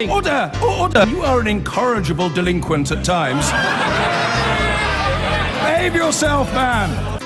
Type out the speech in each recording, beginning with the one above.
Order! Order! You are an incorrigible delinquent at times. Behave yourself, man!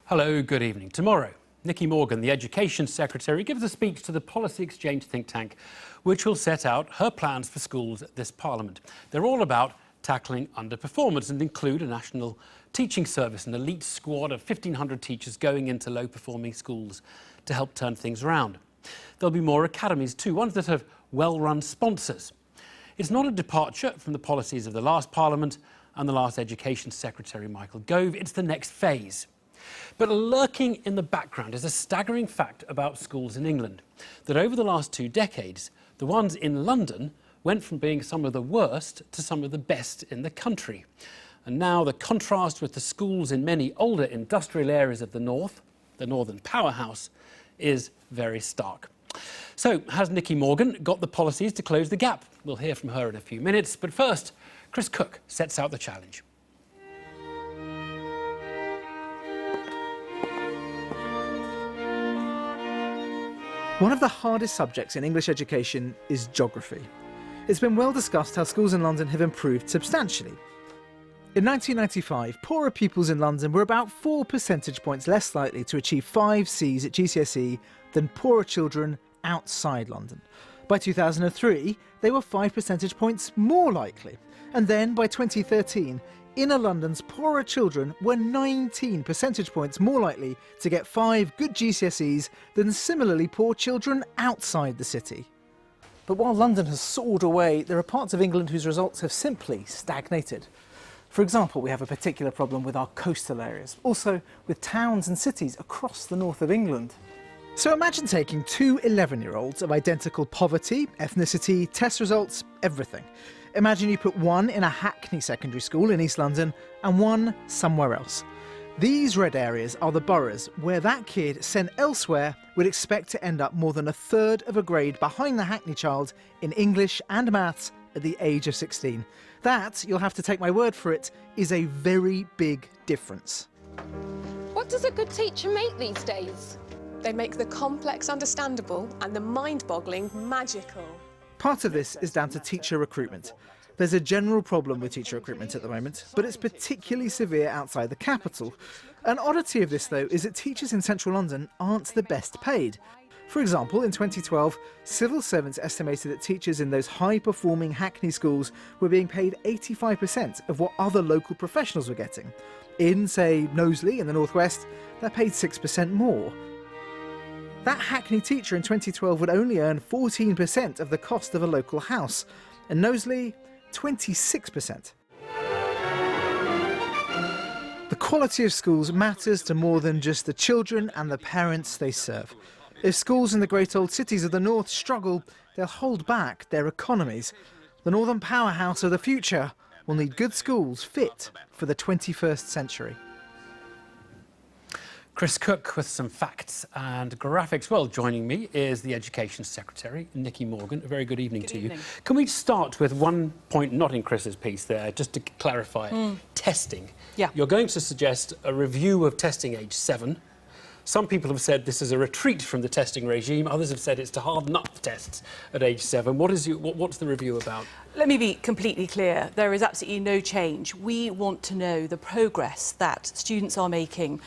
Hello, good evening. Tomorrow, Nicky Morgan, the Education Secretary, gives a speech to the Policy Exchange think tank, which will set out her plans for schools at this Parliament. They're all about tackling underperformance and include a national teaching service, an elite squad of 1,500 teachers going into low-performing schools to help turn things around. There'll be more academies too, ones that have well-run sponsors. It's not a departure from the policies of the last Parliament and the last Education Secretary, Michael Gove. It's the next phase. But lurking in the background is a staggering fact about schools in England, that over the last 2 decades, the ones in London went from being some of the worst to some of the best in the country. And now the contrast with the schools in many older industrial areas of the north, the northern powerhouse, is very stark. So, has Nicky Morgan got the policies to close the gap? We'll hear from her in a few minutes, but first, Chris Cook sets out the challenge. One of the hardest subjects in English education is geography. It's been well discussed how schools in London have improved substantially. In 1995, poorer pupils in London were about 4 percentage points less likely to achieve 5 Cs at GCSE than poorer children outside London. By 2003, they were 5 percentage points more likely. And then by 2013, inner London's poorer children were 19 percentage points more likely to get 5 good GCSEs than similarly poor children outside the city. But while London has soared away, there are parts of England whose results have simply stagnated. For example, we have a particular problem with our coastal areas, also with towns and cities across the north of England. So imagine taking 2 11-year-olds of identical poverty, ethnicity, test results, everything. Imagine you put one in a Hackney secondary school in East London and one somewhere else. These red areas are the boroughs where that kid sent elsewhere would expect to end up more than a third of a grade behind the Hackney child in English and maths at the age of 16. That, you'll have to take my word for it, is a very big difference. What does a good teacher make these days? They make the complex understandable and the mind-boggling magical. Part of this is down to teacher recruitment. There's a general problem with teacher recruitment at the moment, but it's particularly severe outside the capital. An oddity of this, though, is that teachers in central London aren't the best paid. For example, in 2012, civil servants estimated that teachers in those high-performing Hackney schools were being paid 85% of what other local professionals were getting. In, say, Knowsley in the northwest, they're paid 6% more. That Hackney teacher in 2012 would only earn 14% of the cost of a local house, and Knowsley, 26%. The quality of schools matters to more than just the children and the parents they serve. If schools in the great old cities of the north struggle, they'll hold back their economies. The northern powerhouse of the future will need good schools fit for the 21st century. Chris Cook with some facts and graphics. Well, joining me is the Education Secretary, Nicky Morgan. A very good evening to you. Can we start with one point not in Chris's piece there, just to clarify? Testing. Yeah. You're going to suggest a review of testing age 7. Some people have said this is a retreat from the testing regime. Others have said it's to harden up the tests at age 7. What's the review about? Let me be completely clear. There is absolutely no change. We want to know the progress that students are making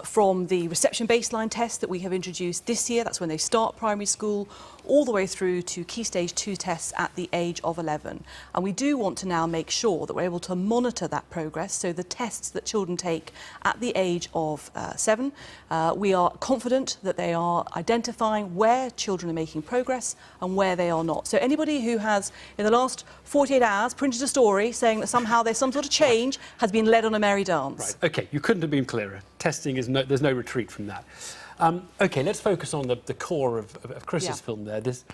from the reception baseline test that we have introduced this year. That's when they start primary school, all the way through to Key Stage 2 tests at the age of 11. And we do want to now make sure that we're able to monitor that progress. So the tests that children take at the age of 7, we are confident that they are identifying where children are making progress and where they are not. So anybody who has, in the last 48 hours, printed a story saying that somehow there's some sort of change has been led on a merry dance. Right, OK, you couldn't have been clearer. Testing is there's no retreat from that. OK, let's focus on the core of Chris's film there. This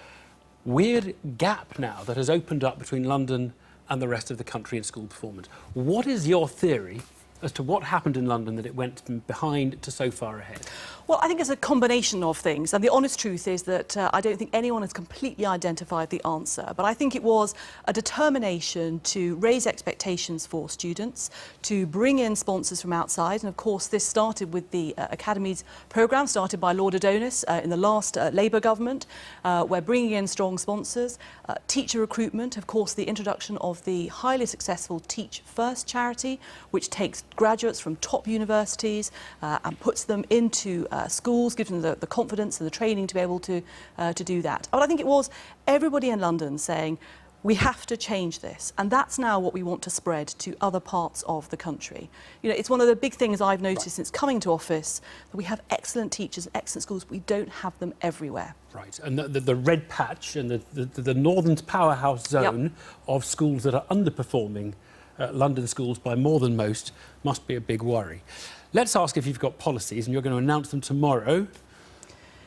weird gap now that has opened up between London and the rest of the country in school performance. What is your theory as to what happened in London that it went from behind to so far ahead? Well, I think it's a combination of things. And the honest truth is that I don't think anyone has completely identified the answer. But I think it was a determination to raise expectations for students, to bring in sponsors from outside. And of course, this started with the Academies programme, started by Lord Adonis in the last Labour government. We're bringing in strong sponsors. Teacher recruitment, of course, the introduction of the highly successful Teach First charity, which takes graduates from top universities and puts them into schools, gives them the confidence and the training to be able to do that. But I think it was everybody in London saying, we have to change this, and that's now what we want to spread to other parts of the country. You know, it's one of the big things I've noticed since coming to office, that we have excellent teachers, excellent schools, we don't have them everywhere. Right, and the red patch and the northern powerhouse zone of schools that are underperforming London schools by more than most must be a big worry. Let's ask if you've got policies, and you're going to announce them tomorrow,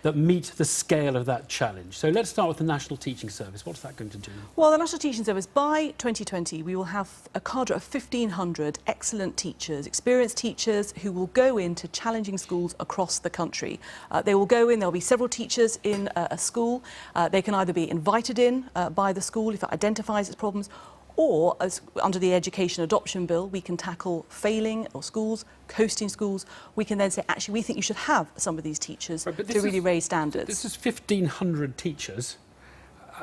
that meet the scale of that challenge. So let's start with the National Teaching Service. What's that going to do? Well, the National Teaching Service, by 2020, we will have a cadre of 1,500 excellent teachers, experienced teachers who will go into challenging schools across the country. They will go in, there'll be several teachers in a school. They can either be invited in by the school if it identifies its problems, or, as under the Education Adoption Bill, we can tackle failing or schools, coasting schools. We can then say, actually, we think you should have some of these teachers to really raise standards. This is 1,500 teachers.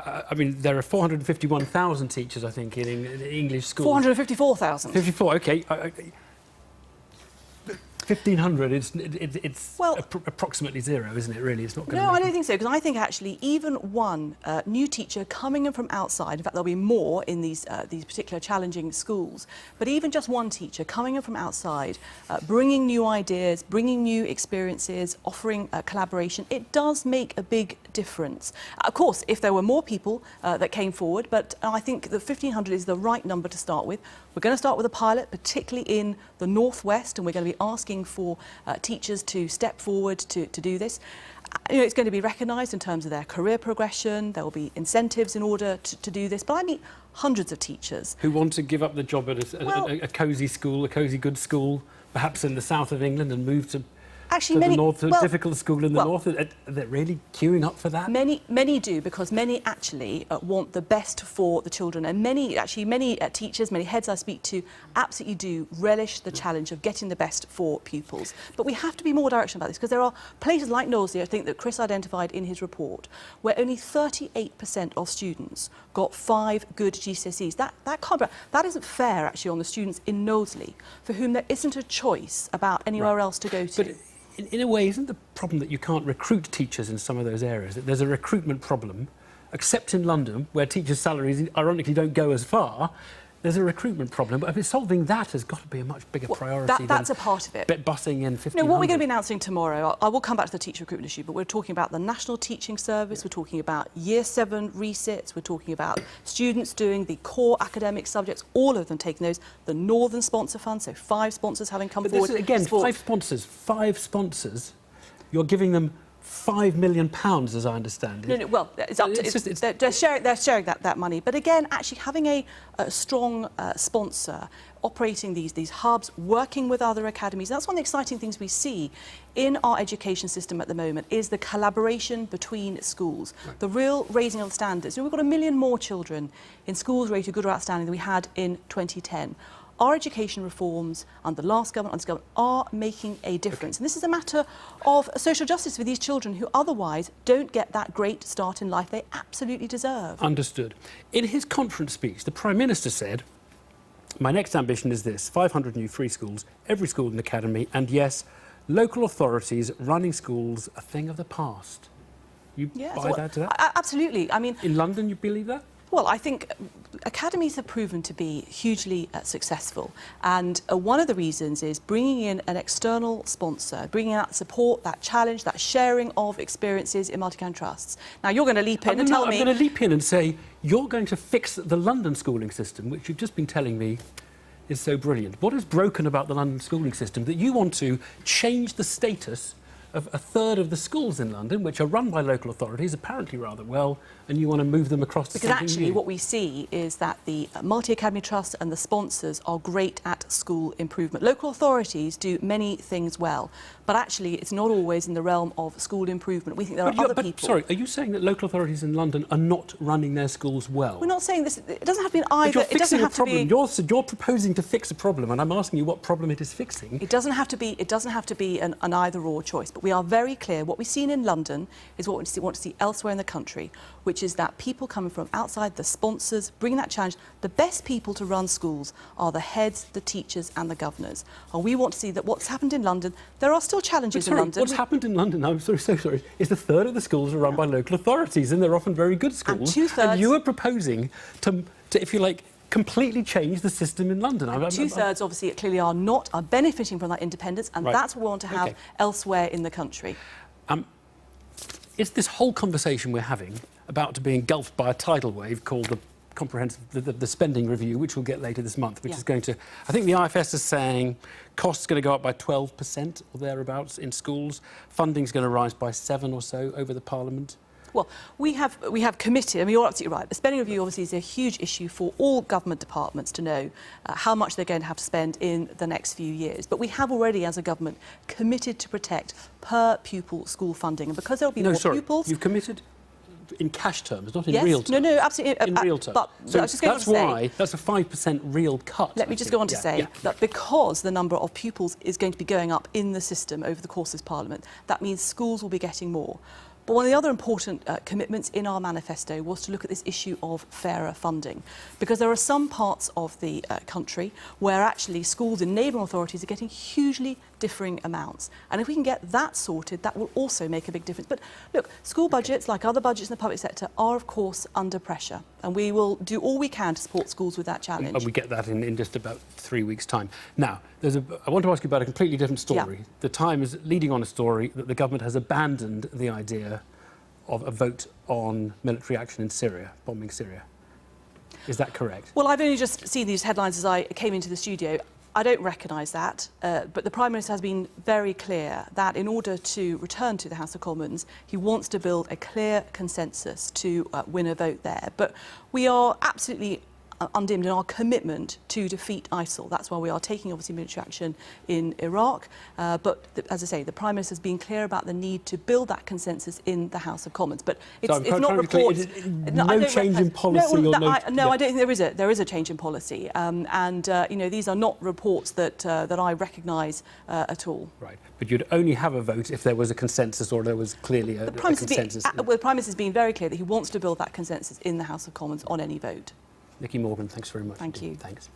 I mean, there are 451,000 teachers, I think, in English schools. 454,000. 54, OK. 1,500, it's well, approximately zero, isn't it, really? It's not going to... No, I don't think so, because I think actually even one new teacher coming in from outside, in fact, there'll be more in these particular challenging schools, but even just one teacher coming in from outside, bringing new ideas, bringing new experiences, offering collaboration, it does make a big difference. Of course, if there were more people that came forward, but I think that 1,500 is the right number to start with. We're going to start with a pilot, particularly in the northwest, and we're going to be asking for teachers to step forward to do this. You know, it's going to be recognised in terms of their career progression. There will be incentives in order to do this. But I meet hundreds of teachers who want to give up the job at a cosy school, a cosy good school, perhaps in the south of England, and move to the north, a difficult school in the north. Are they really queuing up for that? Many do, because many actually want the best for the children, and many teachers, many heads I speak to, absolutely do relish the challenge of getting the best for pupils. But we have to be more directional about this, because there are places like Knowsley, I think that Chris identified in his report, where only 38% of students got 5 good GCSEs. That isn't fair actually on the students in Knowsley, for whom there isn't a choice about anywhere else to go to. But in a way, isn't the problem that you can't recruit teachers in some of those areas? That there's a recruitment problem, except in London, where teachers' salaries, ironically, don't go as far. There's a recruitment problem, but solving that has got to be a much bigger priority that's a part of it. Busing in 1,500. No, what we're going to be announcing tomorrow, I will come back to the teacher recruitment issue, but we're talking about the National Teaching Service, we're talking about Year 7 resits, we're talking about students doing the core academic subjects, all of them taking those, the Northern Sponsor Fund, so 5 sponsors having come forward. This is, again, 5 sponsors, you're giving them £5 million, as I understand it. No, well, it's up to... They're sharing that money. But again, actually having a strong sponsor operating these hubs, working with other academies, that's one of the exciting things we see in our education system at the moment, is the collaboration between schools, the real raising of standards. You know, we've got 1 million more children in schools rated good or outstanding than we had in 2010. Our education reforms under the last government, under this government, are making a difference. And this is a matter of social justice for these children who otherwise don't get that great start in life they absolutely deserve. Understood. In his conference speech, the Prime Minister said, "My next ambition is this, 500 new free schools, every school in the academy, and yes, local authorities running schools, a thing of the past." You buy that? Absolutely. I mean, in London, you believe that? Well, I think academies have proven to be hugely successful, and one of the reasons is bringing in an external sponsor, bringing out support, that challenge, that sharing of experiences in multi-academy trusts. Now, you're going to leap in and tell me... I'm going to leap in and say, you're going to fix the London schooling system, which you've just been telling me is so brilliant. What is broken about the London schooling system that you want to change the status a third of the schools in London, which are run by local authorities, apparently rather well, and you want to move them across to Because something actually new. what we see is that the Multi-Academy Trust and the sponsors are great at school improvement. Local authorities do many things well, but actually it's not always in the realm of school improvement. We think there are other people... Sorry, are you saying that local authorities in London are not running their schools well? We're not saying this... It doesn't have to be an But either... you're It doesn't fixing a have to problem. be... You're proposing to fix a problem, and I'm asking you what problem it is fixing. It doesn't have to be an either-or choice, but we are very clear. What we've seen in London is what we want to see elsewhere in the country, which is that people coming from outside, the sponsors, bring that challenge. The best people to run schools are the heads, the teachers and the governors. And we want to see that what's happened in London, there are still challenges in London. What's happened in London, I'm so sorry, is a third of the schools are run by local authorities, and they're often very good schools. And two-thirds... And you are proposing to, if you like, completely change the system in London. Two-thirds, obviously, clearly are benefiting from that independence, and that's what we want to have elsewhere in the country. Is this whole conversation we're having about to be engulfed by a tidal wave called the the spending review, which we'll get later this month, which is going to... I think the IFS is saying costs going to go up by 12% or thereabouts in schools. Funding's going to rise by 7 or so over the Parliament. Well, we have committed, I mean, you're absolutely right. The spending review obviously is a huge issue for all government departments to know how much they're going to have to spend in the next few years. But we have already, as a government, committed to protect per pupil school funding. And because there'll be more pupils... You've committed in cash terms, not in real terms. No, absolutely. In real terms. But so I was just going that's to say, why that's a 5% real cut. Let me just go on to say that because the number of pupils is going to be going up in the system over the course of this Parliament, that means schools will be getting more. But one of the other important commitments in our manifesto was to look at this issue of fairer funding, because there are some parts of the country where actually schools in neighbouring authorities are getting hugely differing amounts. And if we can get that sorted, that will also make a big difference. But look, school budgets, like other budgets in the public sector, are of course under pressure. And we will do all we can to support schools with that challenge. And we get that in just about 3 weeks' time. Now, I want to ask you about a completely different story. The Time is leading on a story that the government has abandoned the idea of a vote on military action in Syria, bombing Syria. Is that correct? Well, I've only just seen these headlines as I came into the studio. I don't recognise that, but the Prime Minister has been very clear that in order to return to the House of Commons, he wants to build a clear consensus to win a vote there. But we are absolutely undimmed in our commitment to defeat ISIL. That's why we are taking, obviously, military action in Iraq. But, as I say, the Prime Minister has been clear about the need to build that consensus in the House of Commons. But it's not reports... No change in policy? No, I don't think there is a. There is a change in policy. You know, these are not reports that I recognise at all. Right. But you'd only have a vote if there was a consensus or there was clearly a consensus. The Prime Minister has been very clear that he wants to build that consensus in the House of Commons on any vote. Nicky Morgan, thanks very much. Thank you. Thanks.